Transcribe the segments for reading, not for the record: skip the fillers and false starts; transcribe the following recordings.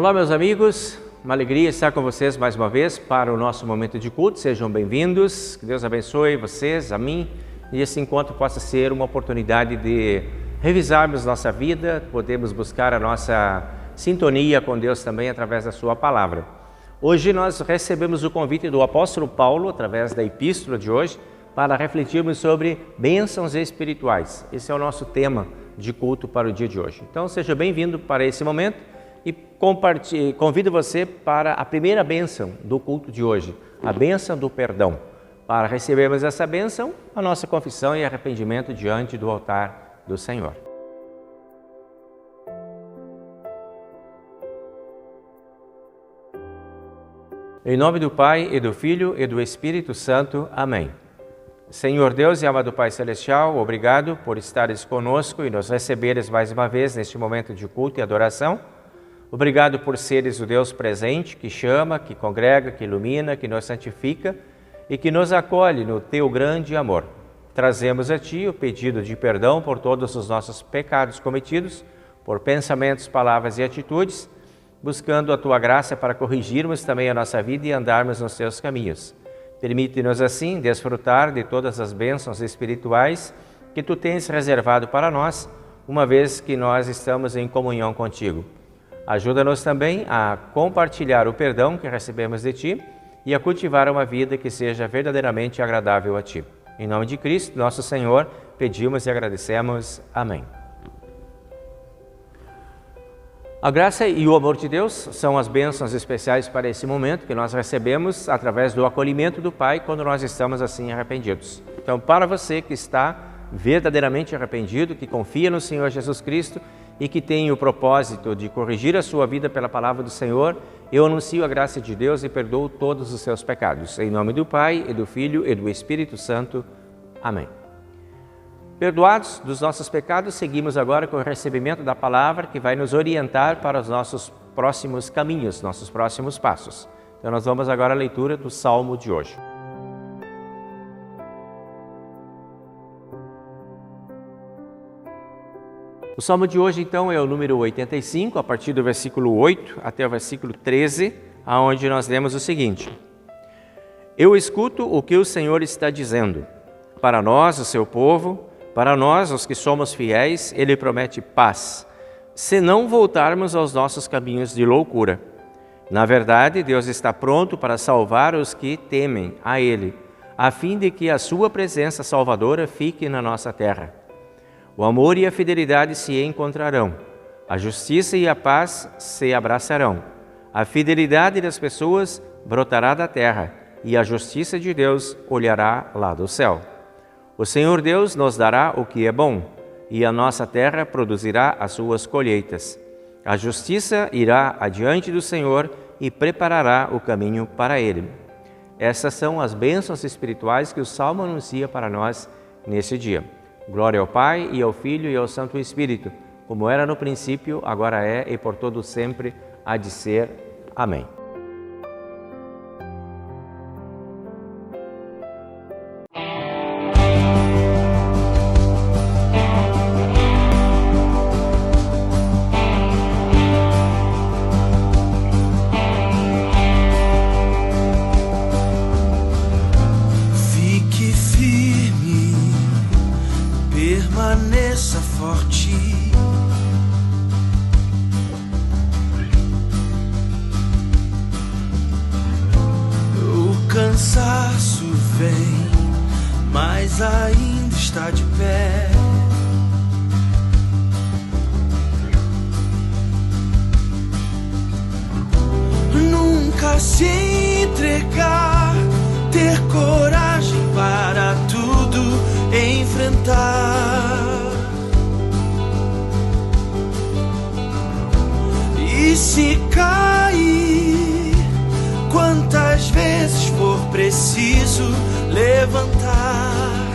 Olá, meus amigos, uma alegria estar com vocês mais uma vez para o nosso momento de culto. Sejam bem-vindos, que Deus abençoe vocês, a mim, e esse encontro possa ser uma oportunidade de revisarmos nossa vida, podemos buscar a nossa sintonia com Deus também através da sua palavra. Hoje nós recebemos o convite do apóstolo Paulo, através da epístola de hoje, para refletirmos sobre bênçãos espirituais. Esse é o nosso tema de culto para o dia de hoje. Então seja bem-vindo para esse momento e convido você para a primeira bênção do culto de hoje, a bênção do perdão. Para recebermos essa bênção, a nossa confissão e arrependimento diante do altar do Senhor. Em nome do Pai, e do Filho, e do Espírito Santo. Amém. Senhor Deus e amado Pai Celestial, obrigado por estares conosco e nos receberes mais uma vez neste momento de culto e adoração. Obrigado por seres o Deus presente, que chama, que congrega, que ilumina, que nos santifica e que nos acolhe no Teu grande amor. Trazemos a Ti o pedido de perdão por todos os nossos pecados cometidos, por pensamentos, palavras e atitudes, buscando a Tua graça para corrigirmos também a nossa vida e andarmos nos Teus caminhos. Permite-nos assim desfrutar de todas as bênçãos espirituais que Tu tens reservado para nós, uma vez que nós estamos em comunhão contigo. Ajuda-nos também a compartilhar o perdão que recebemos de Ti e a cultivar uma vida que seja verdadeiramente agradável a Ti. Em nome de Cristo, nosso Senhor, pedimos e agradecemos. Amém. A graça e o amor de Deus são as bênçãos especiais para esse momento que nós recebemos através do acolhimento do Pai quando nós estamos assim arrependidos. Então, para você que está verdadeiramente arrependido, que confia no Senhor Jesus Cristo e que tem o propósito de corrigir a sua vida pela palavra do Senhor, eu anuncio a graça de Deus e perdoo todos os seus pecados. Em nome do Pai, e do Filho, e do Espírito Santo. Amém. Perdoados dos nossos pecados, seguimos agora com o recebimento da palavra que vai nos orientar para os nossos próximos caminhos, nossos próximos passos. Então nós vamos agora à leitura do Salmo de hoje. O Salmo de hoje, então, é o número 85, a partir do versículo 8 até o versículo 13, aonde nós lemos o seguinte: Eu escuto o que o Senhor está dizendo. Para nós, o seu povo, para nós, os que somos fiéis, Ele promete paz, se não voltarmos aos nossos caminhos de loucura. Na verdade, Deus está pronto para salvar os que temem a Ele, a fim de que a sua presença salvadora fique na nossa terra. O amor e a fidelidade se encontrarão, a justiça e a paz se abraçarão. A fidelidade das pessoas brotará da terra, e a justiça de Deus olhará lá do céu. O Senhor Deus nos dará o que é bom, e a nossa terra produzirá as suas colheitas. A justiça irá adiante do Senhor e preparará o caminho para Ele. Essas são as bênçãos espirituais que o Salmo anuncia para nós nesse dia. Glória ao Pai, e ao Filho, e ao Santo Espírito, como era no princípio, agora é, e por todo sempre há de ser. Amém. Permaneça forte. O cansaço vem, mas ainda está de pé. Nunca se entregar, ter coragem para tudo enfrentar. E se cair, quantas vezes for preciso, levantar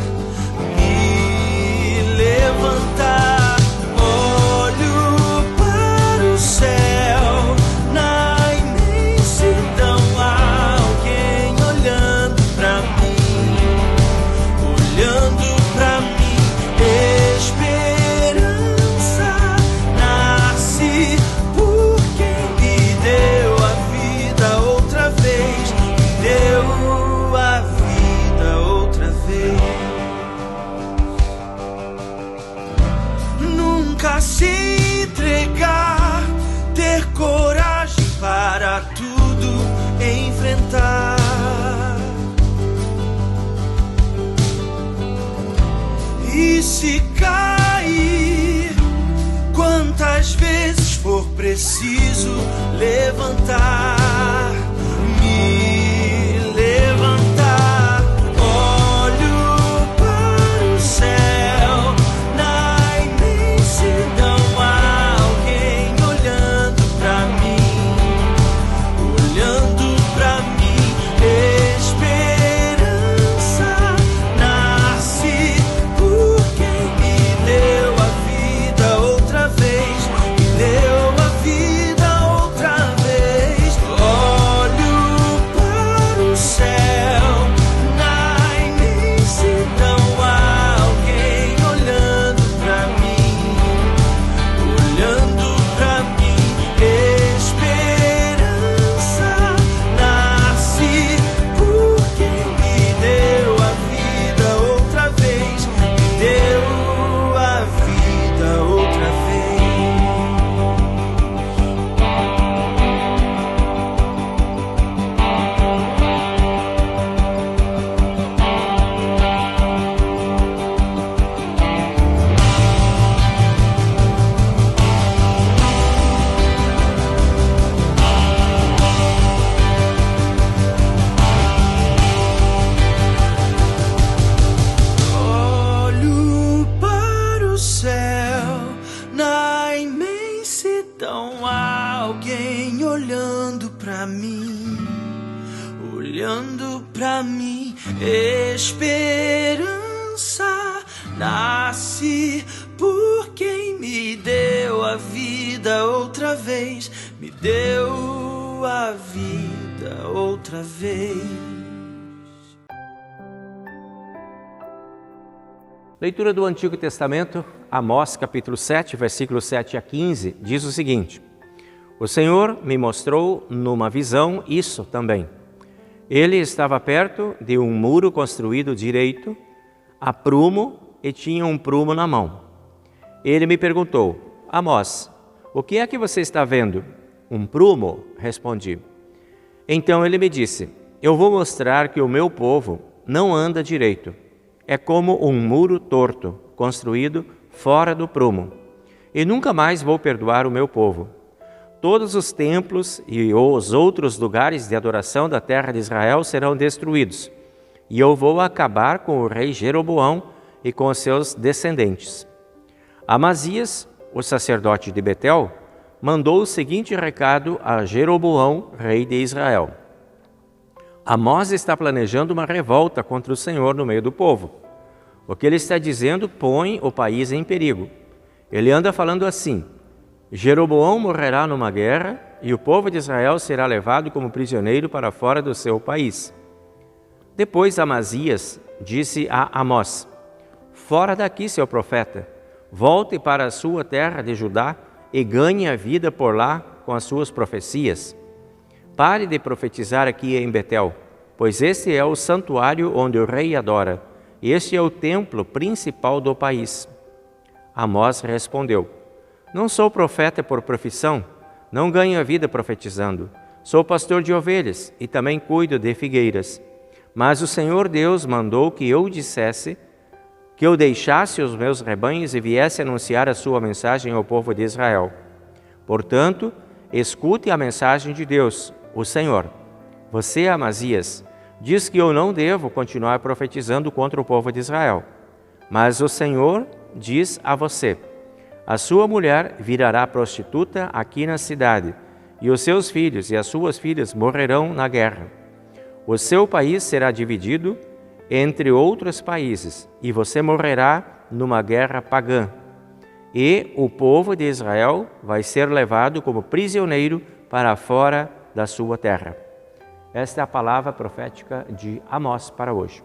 e levantar. Olho para o céu, na imensidão há alguém olhando pra mim, olhando pra mim. Esperança nasce por quem me se cair, quantas vezes for preciso levantar, me levantar. Olho para o céu, na imensidão há alguém olhando pra mim, olhando pra mim. Esperança nasce por quem me deu a vida outra vez, me deu a vida outra vez. Olho para o céu, na imensidão há alguém olhando pra mim, olhando pra mim. Esperança nasce por quem me deu a vida outra vez, me deu a vida outra vez. Olho para o céu, na imensidão há alguém olhando pra mim, olhando pra mim. Esperança nasce por quem me deu a vida outra vez, me deu a vida outra vez. Leitura do Antigo Testamento, Amós capítulo 7, versículos 7 a 15, diz o seguinte: O Senhor me mostrou numa visão isso também. Ele estava perto de um muro construído direito, a prumo, e tinha um prumo na mão. Ele me perguntou: Amós, o que é que você está vendo? Um prumo, respondi. Então ele me disse: Eu vou mostrar que o meu povo não anda direito. É como um muro torto, construído fora do prumo. E nunca mais vou perdoar o meu povo. Todos os templos e os outros lugares de adoração da terra de Israel serão destruídos. E eu vou acabar com o rei Jeroboão e com os seus descendentes. Amazias, o sacerdote de Betel, mandou o seguinte recado a Jeroboão, rei de Israel: Amós está planejando uma revolta contra o Senhor no meio do povo. O que ele está dizendo põe o país em perigo. Ele anda falando assim: Jeroboão morrerá numa guerra e o povo de Israel será levado como prisioneiro para fora do seu país. Depois Amazias disse a Amós: Fora daqui, seu profeta, volte para a sua terra de Judá e ganhe a vida por lá com as suas profecias. Pare de profetizar aqui em Betel, pois este é o santuário onde o rei adora, e este é o templo principal do país. Amós respondeu: Não sou profeta por profissão, não ganho a vida profetizando. Sou pastor de ovelhas e também cuido de figueiras. Mas o Senhor Deus mandou que eu dissesse, que eu deixasse os meus rebanhos e viesse anunciar a sua mensagem ao povo de Israel. Portanto, escute a mensagem de Deus, o Senhor. Você, Amazias, diz que eu não devo continuar profetizando contra o povo de Israel. Mas o Senhor diz a você: a sua mulher virará prostituta aqui na cidade, e os seus filhos e as suas filhas morrerão na guerra. O seu país será dividido entre outros países, e você morrerá numa guerra pagã. E o povo de Israel vai ser levado como prisioneiro para fora da sua terra. Esta é a palavra profética de Amós para hoje.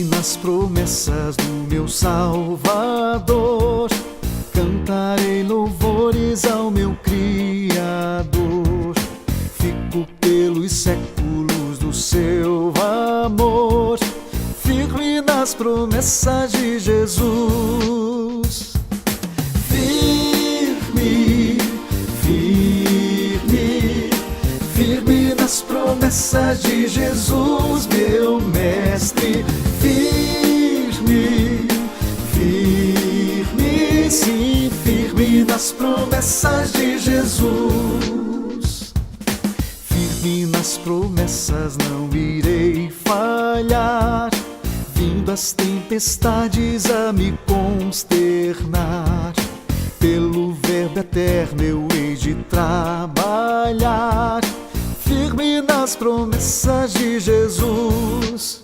Nas promessas do meu Salvador, cantarei louvores ao meu promessas de Jesus. Firme, firme, firme nas promessas de Jesus, meu mestre. Firme, firme, sim, firme nas promessas de Jesus. Firme nas promessas, não irei falhar, vindo as tempestades a me consternar. Pelo verbo eterno eu hei de trabalhar, firme nas promessas de Jesus.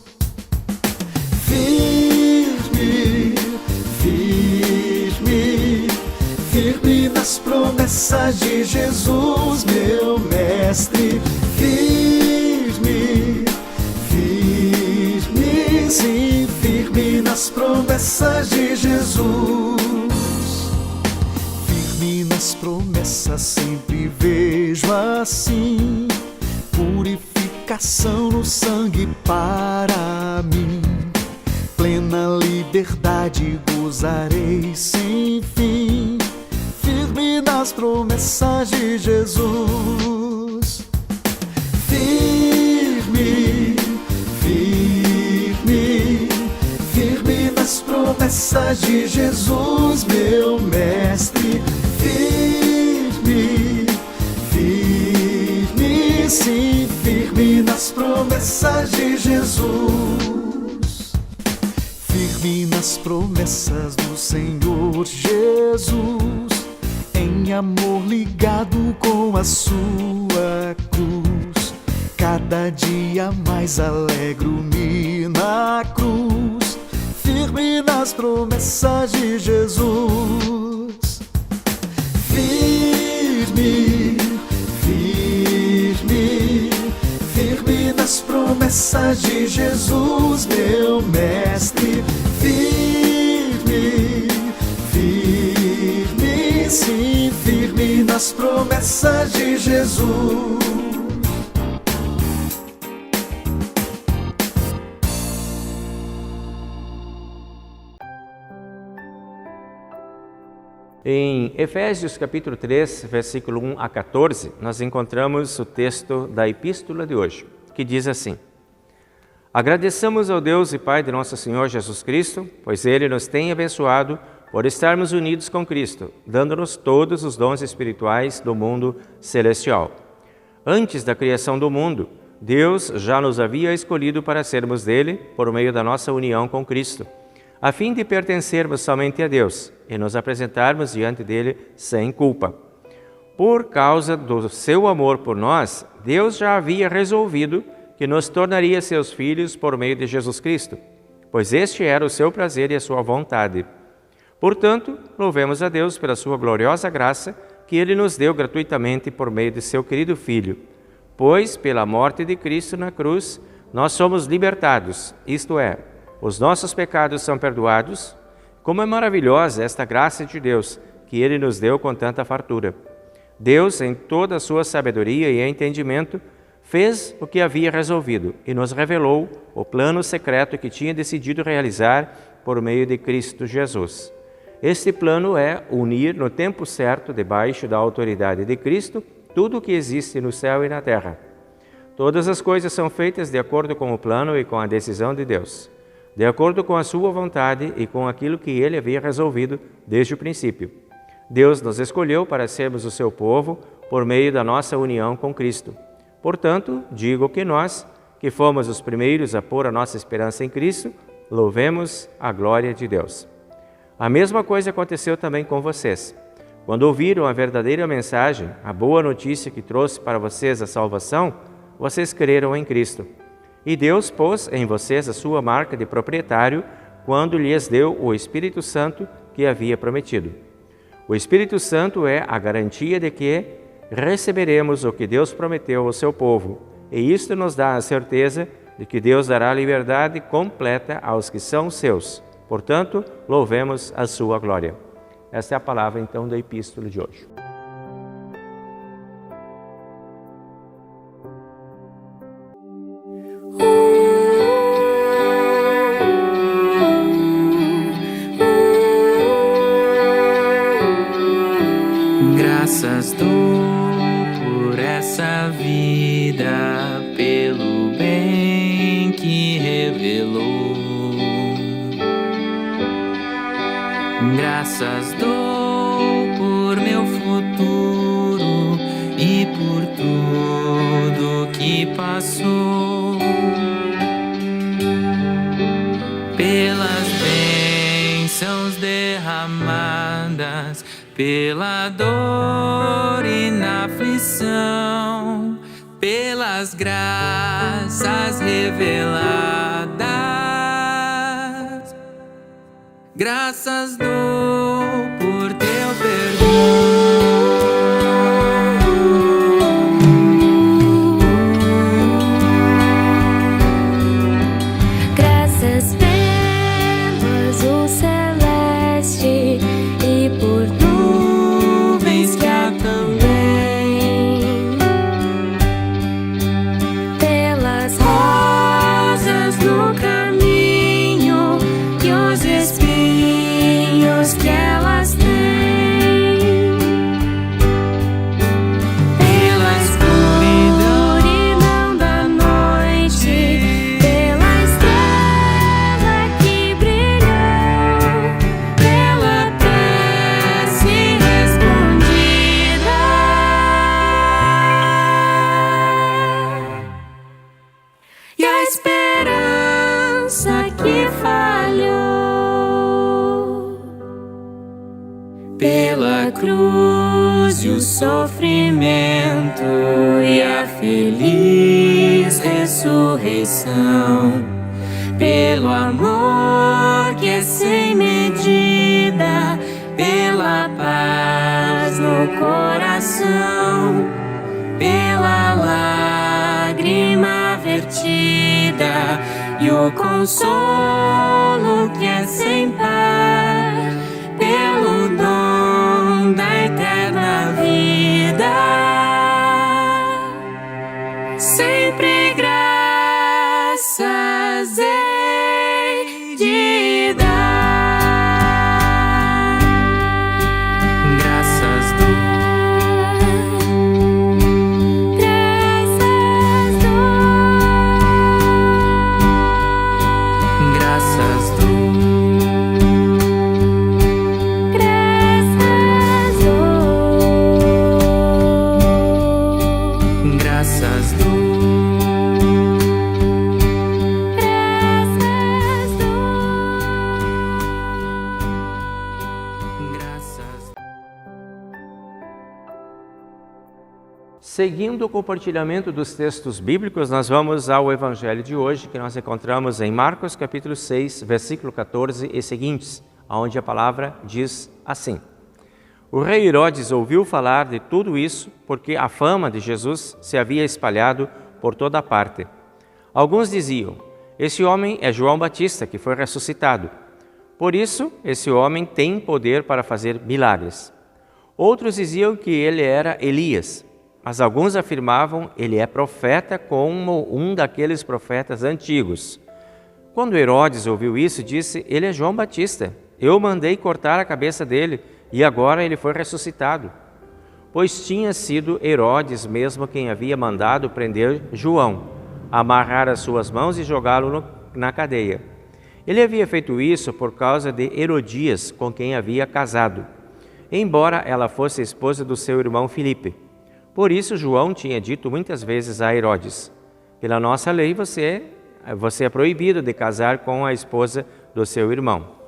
Firme, firme, firme nas promessas de Jesus, meu mestre. Firme, firme, sim, firme nas promessas de Jesus. Firme nas promessas sempre vejo assim, purificação no sangue para mim. Plena liberdade gozarei sem fim, firme nas promessas de Jesus. Firme, firme, firme nas promessas de Jesus, meu mestre. Firme, firme, sim, firme nas promessas de Jesus. Firme nas promessas do Senhor Jesus, em amor ligado com a sua cruz. Cada dia mais alegro-me na cruz, firme nas promessas de Jesus. Firme, firme, firme nas promessas de Jesus, meu mestre. Firme, firme, sim, firme nas promessas de Jesus. Em Efésios capítulo 3, versículo 1 a 14, nós encontramos o texto da epístola de hoje, que diz assim: Agradeçamos ao Deus e Pai de nosso Senhor Jesus Cristo, pois Ele nos tem abençoado por estarmos unidos com Cristo, dando-nos todos os dons espirituais do mundo celestial. Antes da criação do mundo, Deus já nos havia escolhido para sermos dele por meio da nossa união com Cristo, a fim de pertencermos somente a Deus e nos apresentarmos diante dele sem culpa. Por causa do seu amor por nós, Deus já havia resolvido que nos tornaria seus filhos por meio de Jesus Cristo, pois este era o seu prazer e a sua vontade. Portanto, louvemos a Deus pela sua gloriosa graça que Ele nos deu gratuitamente por meio de seu querido Filho, pois pela morte de Cristo na cruz nós somos libertados, isto é, os nossos pecados são perdoados. Como é maravilhosa esta graça de Deus que Ele nos deu com tanta fartura. Deus, em toda a sua sabedoria e entendimento, fez o que havia resolvido e nos revelou o plano secreto que tinha decidido realizar por meio de Cristo Jesus. Este plano é unir no tempo certo, debaixo da autoridade de Cristo, tudo o que existe no céu e na terra. Todas as coisas são feitas de acordo com o plano e com a decisão de Deus, de acordo com a sua vontade e com aquilo que Ele havia resolvido desde o princípio. Deus nos escolheu para sermos o seu povo por meio da nossa união com Cristo. Portanto, digo que nós, que fomos os primeiros a pôr a nossa esperança em Cristo, louvemos a glória de Deus. A mesma coisa aconteceu também com vocês. Quando ouviram a verdadeira mensagem, a boa notícia que trouxe para vocês a salvação, vocês creram em Cristo. E Deus pôs em vocês a sua marca de proprietário quando lhes deu o Espírito Santo que havia prometido. O Espírito Santo é a garantia de que receberemos o que Deus prometeu ao seu povo, e isto nos dá a certeza de que Deus dará liberdade completa aos que são seus. Portanto, louvemos a sua glória. Esta é a palavra, então, da epístola de hoje. Graças dou por essa vida, pelo bem que revelou. Graças dou por meu futuro e por tudo que passou. Pelas bênçãos derramadas, pela dor e na aflição, pelas graças reveladas, graças dou por teu perdão. Graças pelas azul celeste e por nuvens que há também, pelas rosas no caminho e os espinhos que elas têm, pela escuridão da noite, pela estrela que brilhou, pela prece respondida e a esperança que falhou, pela cruz e o sofrimento e a feliz ressurreição, pelo amor que é sem medida, pela paz no coração, pela lágrima vertida e o consolo que é sem par, pelo dom da eterna vida, sempre graças hei de dar. Graças dou, graças dou, graças dou, graças dou, graças dou, graças dou. Seguindo o compartilhamento dos textos bíblicos, nós vamos ao evangelho de hoje, que nós encontramos em Marcos capítulo 6, versículo 14 e seguintes, onde a palavra diz assim: O rei Herodes ouviu falar de tudo isso, porque a fama de Jesus se havia espalhado por toda parte. Alguns diziam: Esse homem é João Batista, que foi ressuscitado. Por isso, esse homem tem poder para fazer milagres. Outros diziam que ele era Elias, mas alguns afirmavam: ele é profeta, como um daqueles profetas antigos. Quando Herodes ouviu isso, disse: ele é João Batista. Eu mandei cortar a cabeça dele, e agora ele foi ressuscitado. Pois tinha sido Herodes mesmo quem havia mandado prender João, amarrar as suas mãos e jogá-lo na cadeia. Ele havia feito isso por causa de Herodias, com quem havia casado, embora ela fosse esposa do seu irmão Filipe. Por isso João tinha dito muitas vezes a Herodes: pela nossa lei você é proibido de casar com a esposa do seu irmão.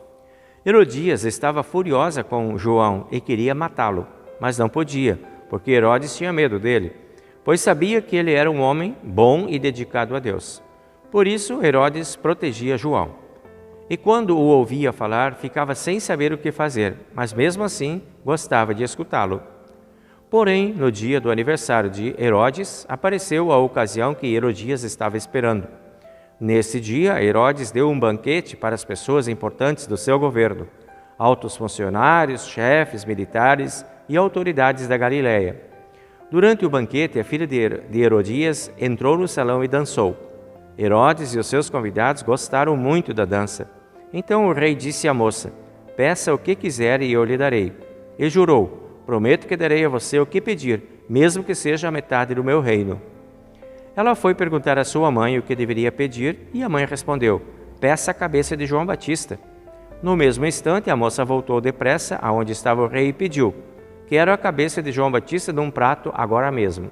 Herodias estava furiosa com João e queria matá-lo, mas não podia, porque Herodes tinha medo dele, pois sabia que ele era um homem bom e dedicado a Deus. Por isso Herodes protegia João. E quando o ouvia falar, ficava sem saber o que fazer, mas mesmo assim gostava de escutá-lo. Porém, no dia do aniversário de Herodes, apareceu a ocasião que Herodias estava esperando. Nesse dia, Herodes deu um banquete para as pessoas importantes do seu governo, altos funcionários, chefes militares e autoridades da Galileia. Durante o banquete, a filha de Herodias entrou no salão e dançou. Herodes e os seus convidados gostaram muito da dança. Então o rei disse à moça: peça o que quiser e eu lhe darei. E jurou: prometo que darei a você o que pedir, mesmo que seja a metade do meu reino. Ela foi perguntar à sua mãe o que deveria pedir e a mãe respondeu: peça a cabeça de João Batista. No mesmo instante, a moça voltou depressa aonde estava o rei e pediu: quero a cabeça de João Batista num prato agora mesmo.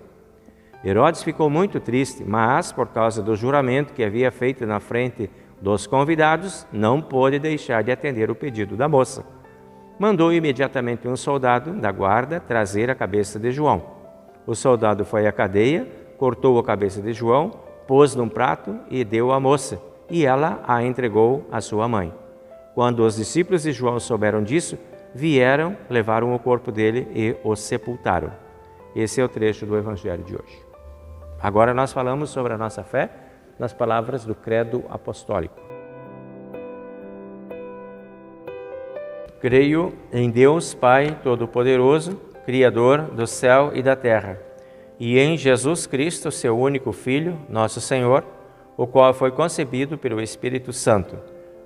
Herodes ficou muito triste, mas, por causa do juramento que havia feito na frente dos convidados, não pôde deixar de atender o pedido da moça. Mandou imediatamente um soldado da guarda trazer a cabeça de João. O soldado foi à cadeia, cortou a cabeça de João, pôs num prato e deu à moça, e ela a entregou à sua mãe. Quando os discípulos de João souberam disso, vieram, levaram o corpo dele e o sepultaram. Esse é o trecho do Evangelho de hoje. Agora nós falamos sobre a nossa fé nas palavras do Credo Apostólico. Creio em Deus Pai Todo-Poderoso, Criador do céu e da terra, e em Jesus Cristo, seu único Filho, nosso Senhor, o qual foi concebido pelo Espírito Santo.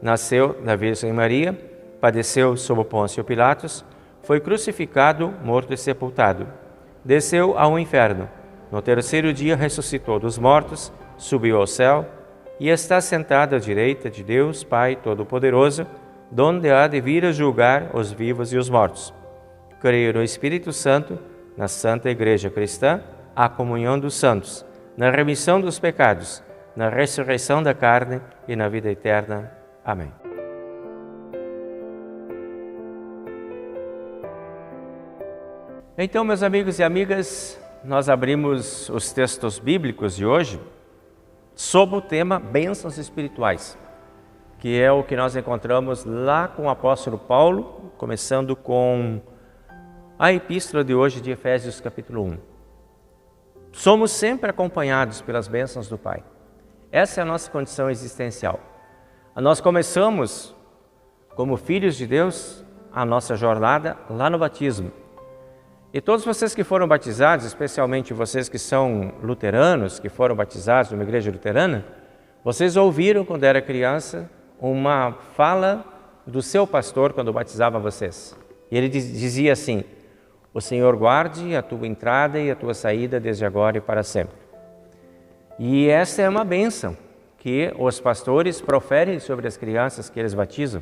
Nasceu da Virgem Maria, padeceu sob Pôncio Pilatos, foi crucificado, morto e sepultado. Desceu ao inferno. No terceiro dia ressuscitou dos mortos, subiu ao céu e está sentado à direita de Deus Pai Todo-Poderoso, donde há de vir a julgar os vivos e os mortos. Creio no Espírito Santo, na Santa Igreja Cristã, a comunhão dos santos, na remissão dos pecados, na ressurreição da carne e na vida eterna. Amém. Então, meus amigos e amigas, nós abrimos os textos bíblicos de hoje sob o tema bênçãos espirituais, que é o que nós encontramos lá com o apóstolo Paulo, começando com a epístola de hoje de Efésios capítulo 1. Somos sempre acompanhados pelas bênçãos do Pai. Essa é a nossa condição existencial. Nós começamos, como filhos de Deus, a nossa jornada lá no batismo. E todos vocês que foram batizados, especialmente vocês que são luteranos, que foram batizados numa igreja luterana, vocês ouviram quando era criança uma fala do seu pastor quando batizava vocês. E ele dizia assim: o Senhor guarde a tua entrada e a tua saída desde agora e para sempre. E essa é uma bênção que os pastores proferem sobre as crianças que eles batizam.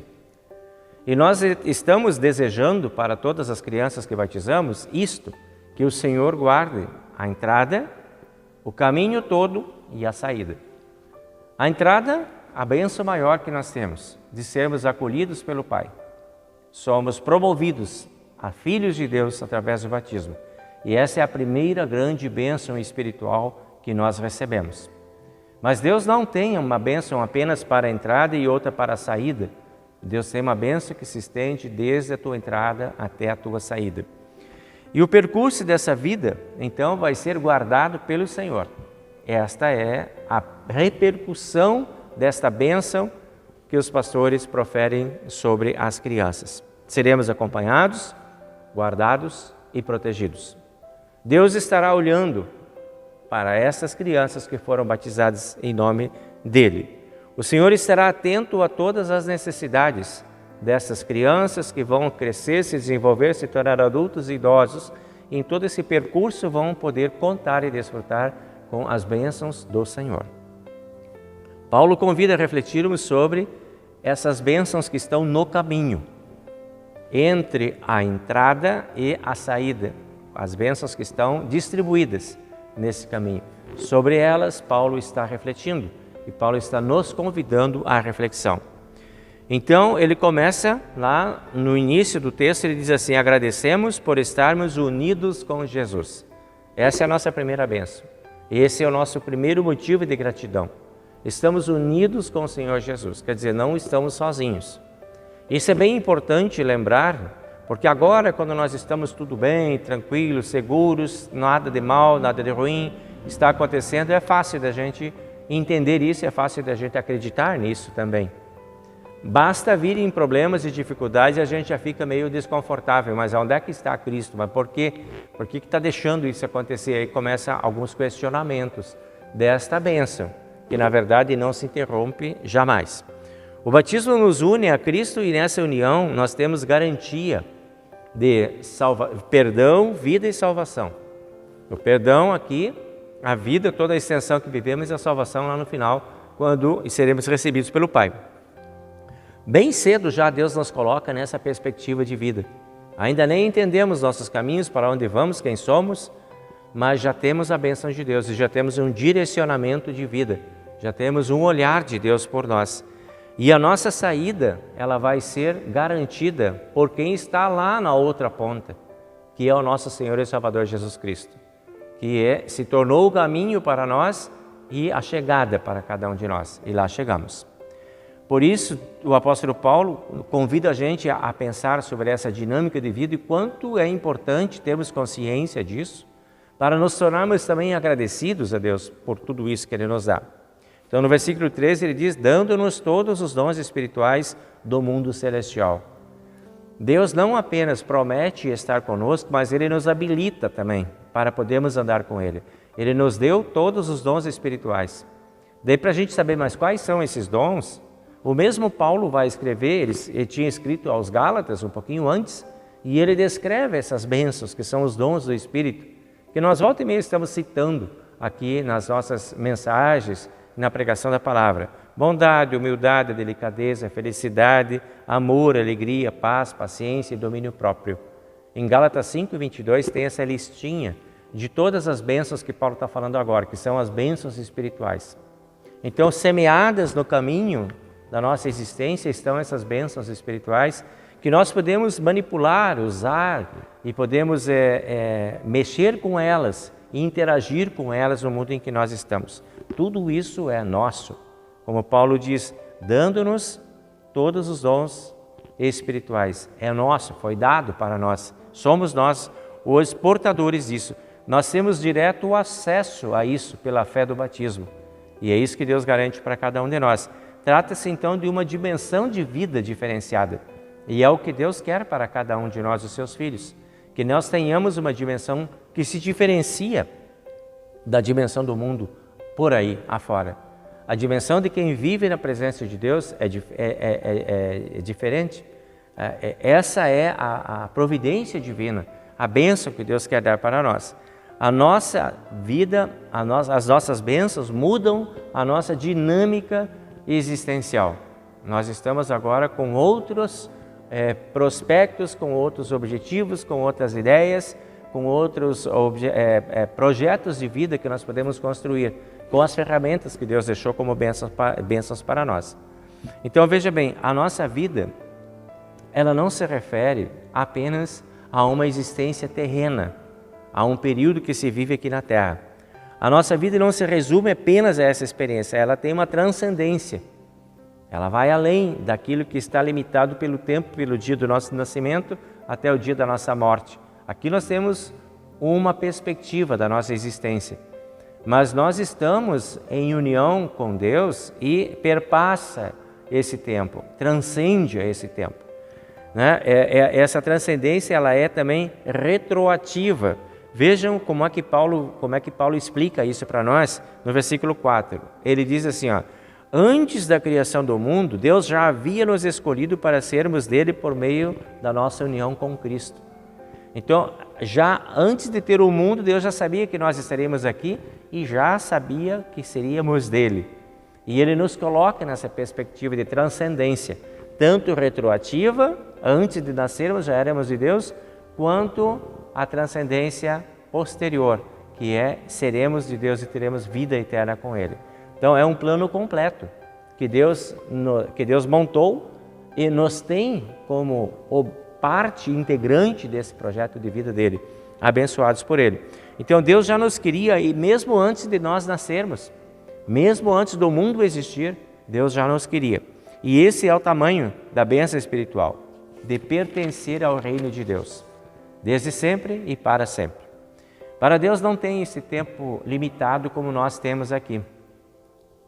E nós estamos desejando para todas as crianças que batizamos isto, que o Senhor guarde a entrada, o caminho todo e a saída. A entrada, a bênção maior que nós temos, de sermos acolhidos pelo Pai. Somos promovidos a filhos de Deus através do batismo. E essa é a primeira grande bênção espiritual que nós recebemos. Mas Deus não tem uma bênção apenas para a entrada e outra para a saída. Deus tem uma bênção que se estende desde a tua entrada até a tua saída. E o percurso dessa vida, então, vai ser guardado pelo Senhor. Esta é a repercussão desta bênção que os pastores proferem sobre as crianças. Seremos acompanhados, guardados e protegidos. Deus estará olhando para essas crianças que foram batizadas em nome dele. O Senhor estará atento a todas as necessidades dessas crianças que vão crescer, se desenvolver, se tornar adultos e idosos. E em todo esse percurso vão poder contar e desfrutar com as bênçãos do Senhor. Paulo convida a refletirmos sobre essas bênçãos que estão no caminho, entre a entrada e a saída, as bênçãos que estão distribuídas nesse caminho. Sobre elas, Paulo está refletindo. E Paulo está nos convidando à reflexão. Então, ele começa lá no início do texto, ele diz assim: agradecemos por estarmos unidos com Jesus. Essa é a nossa primeira bênção. Esse é o nosso primeiro motivo de gratidão. Estamos unidos com o Senhor Jesus, quer dizer, não estamos sozinhos. Isso é bem importante lembrar, porque agora, quando nós estamos tudo bem, tranquilos, seguros, nada de mal, nada de ruim está acontecendo, é fácil da gente entender isso, é fácil da gente acreditar nisso também. Basta virem problemas e dificuldades e a gente já fica meio desconfortável. Mas onde é que está Cristo? Mas por quê? Por que está deixando isso acontecer? Aí começam alguns questionamentos desta bênção, que na verdade não se interrompe jamais. O batismo nos une a Cristo e nessa união nós temos garantia de perdão, vida e salvação. O perdão aqui, a vida, toda a extensão que vivemos e a salvação lá no final, quando seremos recebidos pelo Pai. Bem cedo já Deus nos coloca nessa perspectiva de vida. Ainda nem entendemos nossos caminhos, para onde vamos, quem somos, mas já temos a bênção de Deus e já temos um direcionamento de vida, já temos um olhar de Deus por nós. E a nossa saída, ela vai ser garantida por quem está lá na outra ponta, que é o nosso Senhor e Salvador Jesus Cristo, que se tornou o caminho para nós e a chegada para cada um de nós, e lá chegamos. Por isso, o apóstolo Paulo convida a gente a pensar sobre essa dinâmica de vida e quanto é importante termos consciência disso, para nos tornarmos também agradecidos a Deus por tudo isso que Ele nos dá. Então, no versículo 13, ele diz, dando-nos todos os dons espirituais do mundo celestial. Deus não apenas promete estar conosco, mas Ele nos habilita também para podermos andar com Ele. Ele nos deu todos os dons espirituais. Daí, para a gente saber mais quais são esses dons, o mesmo Paulo vai escrever, ele tinha escrito aos Gálatas um pouquinho antes, e ele descreve essas bênçãos, que são os dons do Espírito, que nós volta e meia estamos citando aqui nas nossas mensagens, na pregação da palavra. Bondade, humildade, delicadeza, felicidade, amor, alegria, paz, paciência e domínio próprio. Em Gálatas 5:22 tem essa listinha de todas as bênçãos que Paulo está falando agora, que são as bênçãos espirituais. Então, semeadas no caminho da nossa existência estão essas bênçãos espirituais que nós podemos manipular, usar e podemos mexer com elas e interagir com elas no mundo em que nós estamos. Tudo isso é nosso, como Paulo diz, dando-nos todos os dons espirituais. É nosso, foi dado para nós. Somos nós os portadores disso. Nós temos direto acesso a isso pela fé do batismo. E é isso que Deus garante para cada um de nós. Trata-se então de uma dimensão de vida diferenciada. E é o que Deus quer para cada um de nós, os seus filhos. Que nós tenhamos uma dimensão que se diferencia da dimensão do mundo por aí afora. A dimensão de quem vive na presença de Deus é diferente. Essa é a providência divina, a bênção que Deus quer dar para nós. A nossa vida, as nossas bênçãos mudam a nossa dinâmica existencial. Nós estamos agora com outros prospectos, com outros objetivos, com outras ideias, com outros projetos de vida que nós podemos construir, com as ferramentas que Deus deixou como bênçãos para nós. Então veja bem, a nossa vida, ela não se refere apenas a uma existência terrena, a um período que se vive aqui na Terra. A nossa vida não se resume apenas a essa experiência, ela tem uma transcendência. Ela vai além daquilo que está limitado pelo tempo, pelo dia do nosso nascimento até o dia da nossa morte. Aqui nós temos uma perspectiva da nossa existência, mas nós estamos em união com Deus e perpassa esse tempo, transcende esse tempo. Né? Essa transcendência ela é também retroativa. Vejam como é que Paulo explica isso para nós no versículo 4. Ele diz assim, antes da criação do mundo, Deus já havia nos escolhido para sermos dele por meio da nossa união com Cristo. Então, já antes de ter o mundo, Deus já sabia que nós estaríamos aqui e já sabia que seríamos dele. E Ele nos coloca nessa perspectiva de transcendência, tanto retroativa, antes de nascermos já éramos de Deus, quanto a transcendência posterior, que seremos de Deus e teremos vida eterna com Ele. Então é um plano completo que Deus montou e nos tem como parte integrante desse projeto de vida dele, abençoados por Ele. Então Deus já nos queria, e mesmo antes de nós nascermos, mesmo antes do mundo existir, Deus já nos queria. E esse é o tamanho da bênção espiritual, de pertencer ao reino de Deus, desde sempre e para sempre. Para Deus não tem esse tempo limitado como nós temos aqui.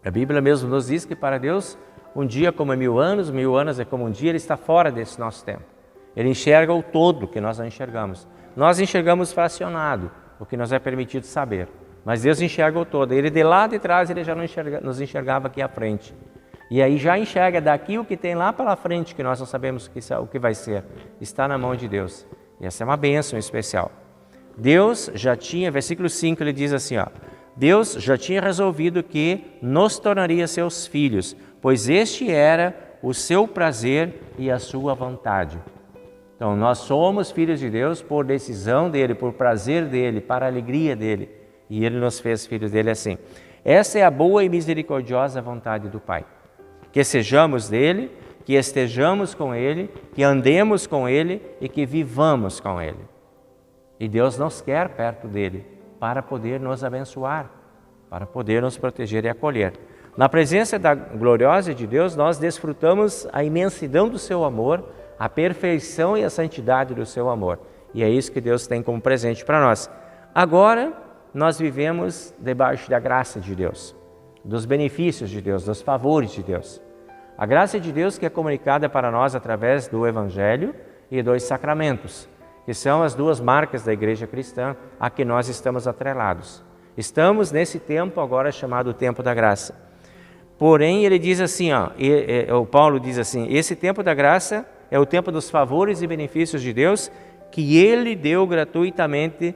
A Bíblia mesmo nos diz que para Deus um dia como é 1000 anos, 1000 anos é como um dia, Ele está fora desse nosso tempo. Ele enxerga o todo que nós não enxergamos. Nós enxergamos fracionado, o que nos é permitido saber. Mas Deus enxerga o todo. Ele de lá de trás, Ele já nos enxergava aqui à frente. E aí já enxerga daqui o que tem lá para frente, que nós não sabemos o que vai ser. Está na mão de Deus. E essa é uma bênção especial. Deus já tinha, versículo 5, ele diz assim, ó, Deus já tinha resolvido que nos tornaria seus filhos, pois este era o seu prazer e a sua vontade. Então, nós somos filhos de Deus por decisão dele, por prazer dele, para a alegria dele. E ele nos fez filhos dele assim. Essa é a boa e misericordiosa vontade do Pai. Que sejamos dele, que estejamos com ele, que andemos com ele e que vivamos com ele. E Deus nos quer perto dele para poder nos abençoar, para poder nos proteger e acolher. Na presença da gloriosa de Deus, nós desfrutamos a imensidão do seu amor, a perfeição e a santidade do seu amor. E é isso que Deus tem como presente para nós. Agora, nós vivemos debaixo da graça de Deus, dos benefícios de Deus, dos favores de Deus. A graça de Deus que é comunicada para nós através do Evangelho e dos sacramentos, que são as duas marcas da igreja cristã a que nós estamos atrelados. Estamos nesse tempo agora chamado tempo da graça. Porém, ele diz assim, o Paulo diz assim, esse tempo da graça é o tempo dos favores e benefícios de Deus que ele deu gratuitamente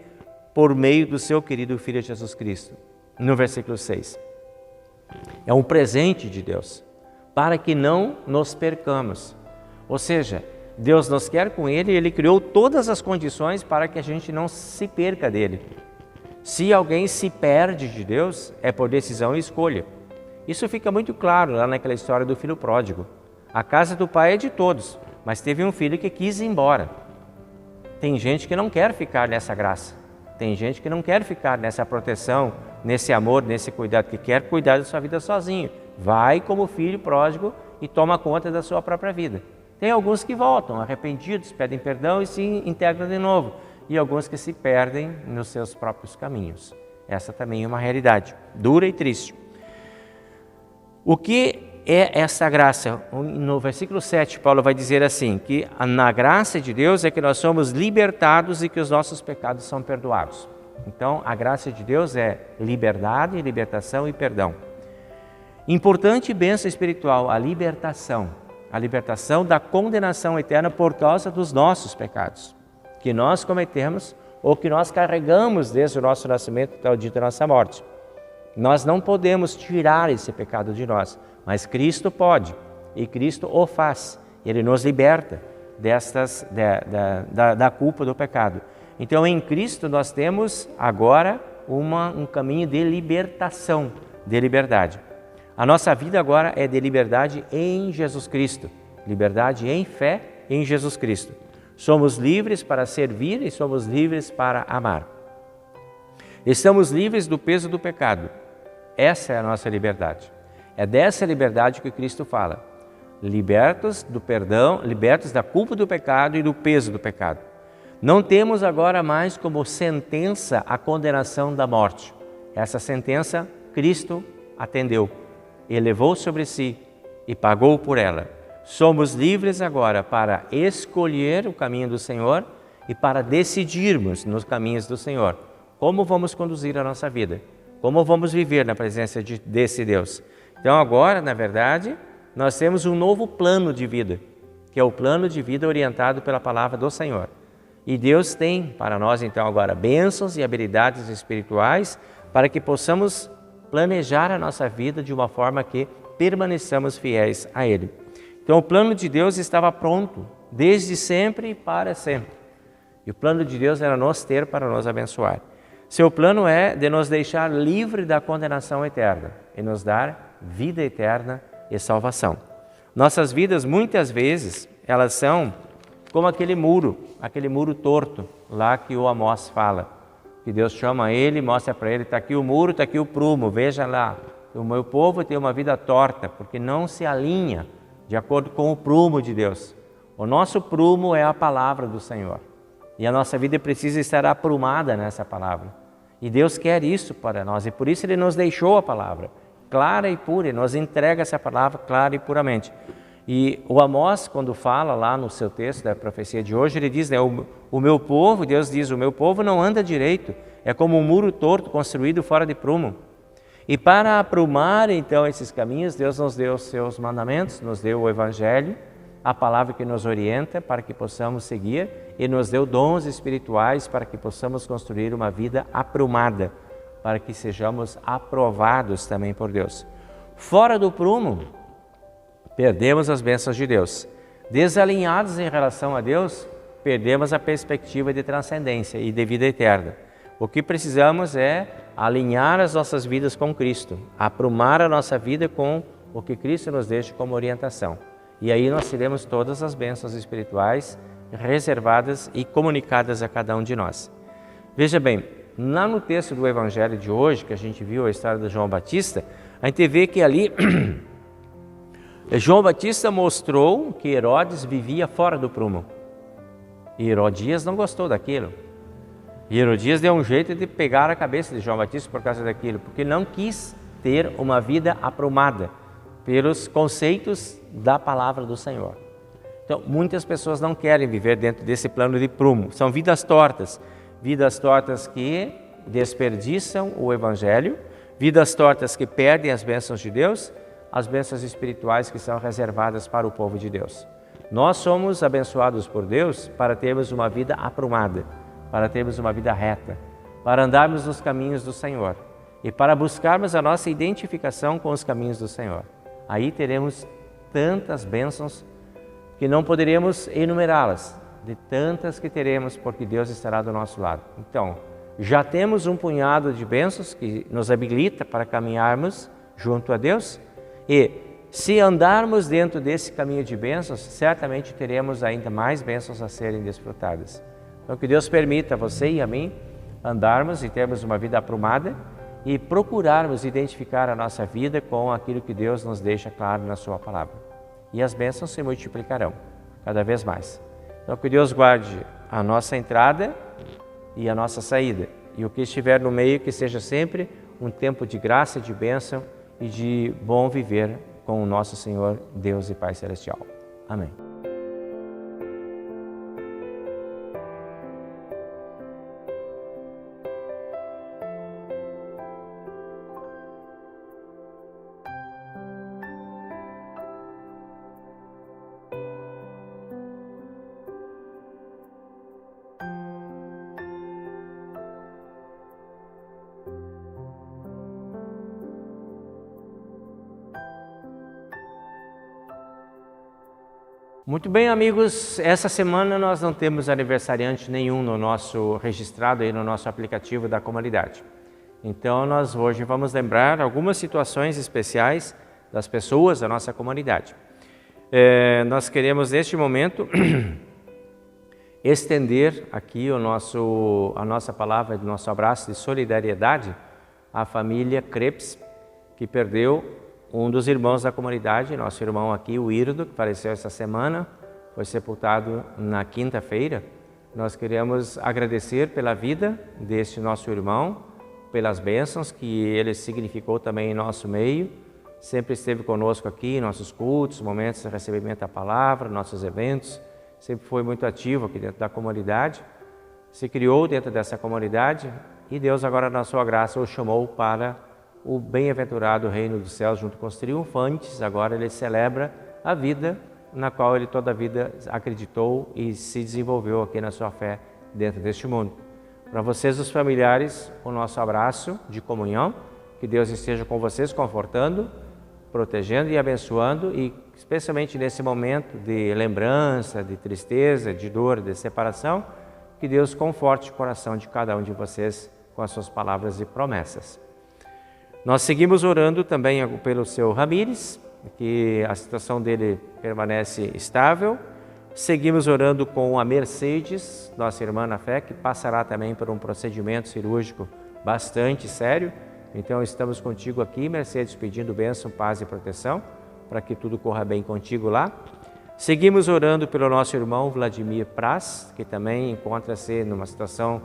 por meio do seu querido Filho Jesus Cristo. No versículo 6. É um presente de Deus, para que não nos percamos. Ou seja, Deus nos quer com ele e ele criou todas as condições para que a gente não se perca dele. Se alguém se perde de Deus, é por decisão e escolha. Isso fica muito claro lá naquela história do filho pródigo. A casa do pai é de todos, mas teve um filho que quis ir embora. Tem gente que não quer ficar nessa graça. Tem gente que não quer ficar nessa proteção, nesse amor, nesse cuidado, que quer cuidar da sua vida sozinho. Vai como filho pródigo e toma conta da sua própria vida. Tem alguns que voltam arrependidos, pedem perdão e se integram de novo. E alguns que se perdem nos seus próprios caminhos. Essa também é uma realidade dura e triste. O que é essa graça? No versículo 7, Paulo vai dizer assim, que na graça de Deus é que nós somos libertados e que os nossos pecados são perdoados. Então, a graça de Deus é liberdade, libertação e perdão. Importante bênção espiritual, a libertação da condenação eterna por causa dos nossos pecados, que nós cometemos ou que nós carregamos desde o nosso nascimento até o dia da nossa morte. Nós não podemos tirar esse pecado de nós, mas Cristo pode, e Cristo o faz. Ele nos liberta da culpa do pecado. Então, em Cristo nós temos agora um caminho de libertação, de liberdade. A nossa vida agora é de liberdade em Jesus Cristo, liberdade em fé em Jesus Cristo. Somos livres para servir e somos livres para amar. Estamos livres do peso do pecado. Essa é a nossa liberdade. É dessa liberdade que Cristo fala. Libertos do perdão, libertos da culpa do pecado e do peso do pecado. Não temos agora mais como sentença a condenação da morte. Essa sentença Cristo atendeu, elevou sobre si e pagou por ela. Somos livres agora para escolher o caminho do Senhor e para decidirmos nos caminhos do Senhor. Como vamos conduzir a nossa vida? Como vamos viver na presença desse Deus? Então agora, na verdade, nós temos um novo plano de vida, que é o plano de vida orientado pela palavra do Senhor. E Deus tem para nós, então, agora bênçãos e habilidades espirituais para que possamos planejar a nossa vida de uma forma que permaneçamos fiéis a Ele. Então o plano de Deus estava pronto, desde sempre e para sempre. E o plano de Deus era nos ter para nos abençoar. Seu plano é de nos deixar livre da condenação eterna e nos dar vida eterna e salvação. Nossas vidas, muitas vezes, elas são como aquele muro torto, lá que o Amós fala. Que Deus chama ele, mostra para ele, está aqui o muro, está aqui o prumo, veja lá. O meu povo tem uma vida torta, porque não se alinha de acordo com o prumo de Deus. O nosso prumo é a palavra do Senhor. E a nossa vida precisa estar aprumada nessa palavra. E Deus quer isso para nós, e por isso Ele nos deixou a palavra clara e pura, e nos entrega essa palavra clara e puramente. E o Amós, quando fala lá no seu texto da profecia de hoje, ele diz, né, o meu povo, Deus diz, o meu povo não anda direito, é como um muro torto construído fora de prumo. E para aprumar então esses caminhos, Deus nos deu os seus mandamentos, nos deu o Evangelho, a palavra que nos orienta para que possamos seguir e nos deu dons espirituais para que possamos construir uma vida aprumada, para que sejamos aprovados também por Deus. Fora do prumo, perdemos as bênçãos de Deus. Desalinhados em relação a Deus, perdemos a perspectiva de transcendência e de vida eterna. O que precisamos é alinhar as nossas vidas com Cristo, aprumar a nossa vida com o que Cristo nos deixa como orientação. E aí nós teremos todas as bênçãos espirituais reservadas e comunicadas a cada um de nós. Veja bem, lá no texto do Evangelho de hoje, que a gente viu a história de João Batista, a gente vê que ali João Batista mostrou que Herodes vivia fora do prumo. E Herodias não gostou daquilo. E Herodias deu um jeito de pegar a cabeça de João Batista por causa daquilo, porque não quis ter uma vida aprumada pelos conceitos da palavra do Senhor. Então, muitas pessoas não querem viver dentro desse plano de prumo. São vidas tortas que desperdiçam o Evangelho, vidas tortas que perdem as bênçãos de Deus, as bênçãos espirituais que são reservadas para o povo de Deus. Nós somos abençoados por Deus para termos uma vida aprumada, para termos uma vida reta, para andarmos nos caminhos do Senhor e para buscarmos a nossa identificação com os caminhos do Senhor. Aí teremos tantas bênçãos que não poderíamos enumerá-las, de tantas que teremos, porque Deus estará do nosso lado. Então, já temos um punhado de bênçãos que nos habilita para caminharmos junto a Deus e, se andarmos dentro desse caminho de bênçãos, certamente teremos ainda mais bênçãos a serem desfrutadas. Então, que Deus permita a você e a mim andarmos e termos uma vida aprumada e procurarmos identificar a nossa vida com aquilo que Deus nos deixa claro na sua palavra. E as bênçãos se multiplicarão cada vez mais. Então, que Deus guarde a nossa entrada e a nossa saída. E o que estiver no meio, que seja sempre um tempo de graça, de bênção e de bom viver com o nosso Senhor, Deus e Pai Celestial. Amém. Muito bem, amigos, essa semana nós não temos aniversariante nenhum no nosso registrado aí no nosso aplicativo da comunidade. Então nós hoje vamos lembrar algumas situações especiais das pessoas da nossa comunidade. Nós queremos neste momento estender aqui a nossa palavra, o nosso abraço de solidariedade à família Krebs, que perdeu um dos irmãos da comunidade, nosso irmão aqui, o Irdo, que faleceu essa semana, foi sepultado na quinta-feira. Nós queremos agradecer pela vida deste nosso irmão, pelas bênçãos que ele significou também em nosso meio, sempre esteve conosco aqui em nossos cultos, momentos de recebimento da palavra, nossos eventos, sempre foi muito ativo aqui dentro da comunidade, se criou dentro dessa comunidade e Deus agora na sua graça o chamou para o bem-aventurado reino dos céus junto com os triunfantes. Agora ele celebra a vida na qual ele toda a vida acreditou e se desenvolveu aqui na sua fé dentro deste mundo. Para vocês, os familiares, o nosso abraço de comunhão, que Deus esteja com vocês, confortando, protegendo e abençoando, e especialmente nesse momento de lembrança, de tristeza, de dor, de separação, que Deus conforte o coração de cada um de vocês com as suas palavras e promessas. Nós seguimos orando também pelo seu Ramires, que a situação dele permanece estável. Seguimos orando com a Mercedes, nossa irmã na fé, que passará também por um procedimento cirúrgico bastante sério. Então estamos contigo aqui, Mercedes, pedindo bênção, paz e proteção, para que tudo corra bem contigo lá. Seguimos orando pelo nosso irmão Vladimir Praz, que também encontra-se numa situação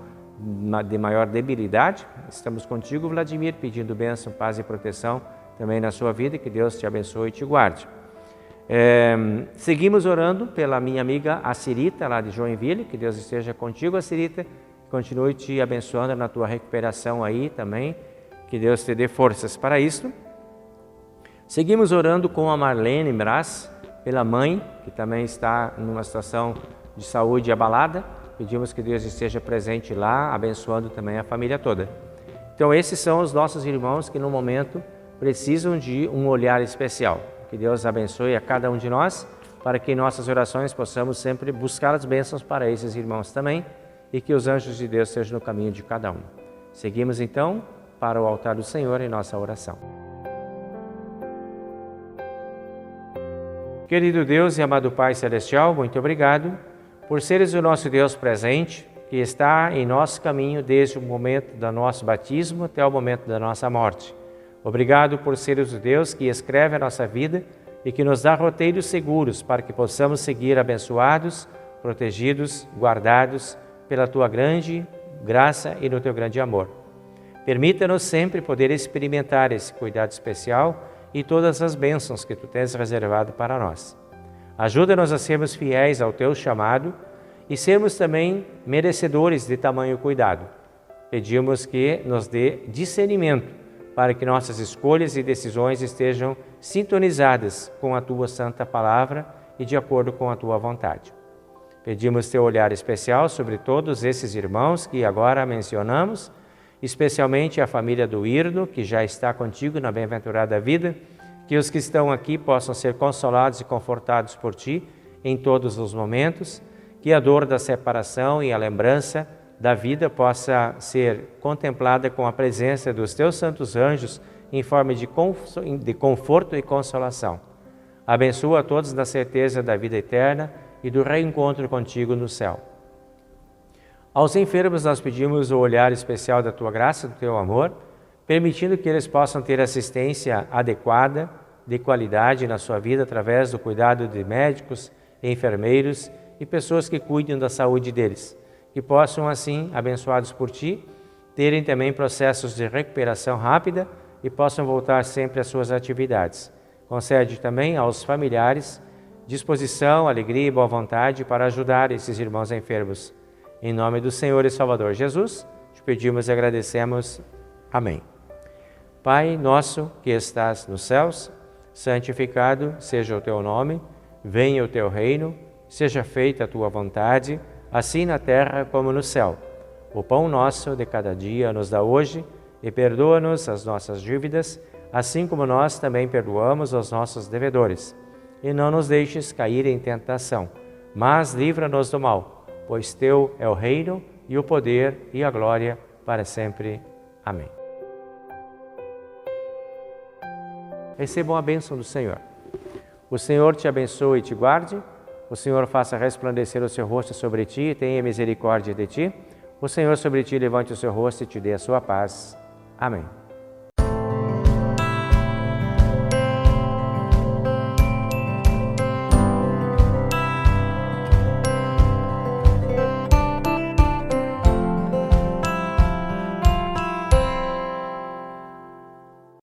de maior debilidade. Estamos contigo, Vladimir, pedindo bênção, paz e proteção também na sua vida, que Deus te abençoe e te guarde. Seguimos orando pela minha amiga Assirita, lá de Joinville, que Deus esteja contigo, Assirita, continue te abençoando na tua recuperação aí também, que Deus te dê forças para isso. Seguimos orando com a Marlene Brás, pela mãe, que também está numa situação de saúde abalada. Pedimos que Deus esteja presente lá, abençoando também a família toda. Então esses são os nossos irmãos que no momento precisam de um olhar especial. Que Deus abençoe a cada um de nós, para que em nossas orações possamos sempre buscar as bênçãos para esses irmãos também, e que os anjos de Deus estejam no caminho de cada um. Seguimos então para o altar do Senhor em nossa oração. Querido Deus e amado Pai Celestial, muito obrigado por seres o nosso Deus presente, que está em nosso caminho desde o momento do nosso batismo até o momento da nossa morte. Obrigado por seres o Deus que escreve a nossa vida e que nos dá roteiros seguros para que possamos seguir abençoados, protegidos, guardados pela Tua grande graça e no Teu grande amor. Permita-nos sempre poder experimentar esse cuidado especial e todas as bênçãos que Tu tens reservado para nós. Ajuda-nos a sermos fiéis ao Teu chamado e sermos também merecedores de tamanho cuidado. Pedimos que nos dê discernimento para que nossas escolhas e decisões estejam sintonizadas com a Tua santa palavra e de acordo com a Tua vontade. Pedimos Teu olhar especial sobre todos esses irmãos que agora mencionamos, especialmente a família do Irno, que já está contigo na bem-aventurada vida, que os que estão aqui possam ser consolados e confortados por Ti em todos os momentos, que a dor da separação e a lembrança da vida possa ser contemplada com a presença dos Teus santos anjos em forma de conforto e consolação. Abençoa a todos na certeza da vida eterna e do reencontro contigo no céu. Aos enfermos nós pedimos o olhar especial da Tua graça, do Teu amor, permitindo que eles possam ter assistência adequada, de qualidade na sua vida, através do cuidado de médicos, enfermeiros e pessoas que cuidem da saúde deles, que possam assim, abençoados por Ti, terem também processos de recuperação rápida e possam voltar sempre às suas atividades. Concede também aos familiares disposição, alegria e boa vontade para ajudar esses irmãos enfermos. Em nome do Senhor e Salvador Jesus, te pedimos e agradecemos. Amém. Pai nosso que estás nos céus, santificado seja o Teu nome, venha o Teu reino, seja feita a Tua vontade, assim na terra como no céu. O pão nosso de cada dia nos dá hoje e perdoa-nos as nossas dívidas, assim como nós também perdoamos aos nossos devedores. E não nos deixes cair em tentação, mas livra-nos do mal, pois Teu é o reino e o poder e a glória para sempre. Amém. Recebam a bênção do Senhor. O Senhor te abençoe e te guarde. O Senhor faça resplandecer o seu rosto sobre ti e tenha misericórdia de ti. O Senhor sobre ti levante o seu rosto e te dê a sua paz. Amém.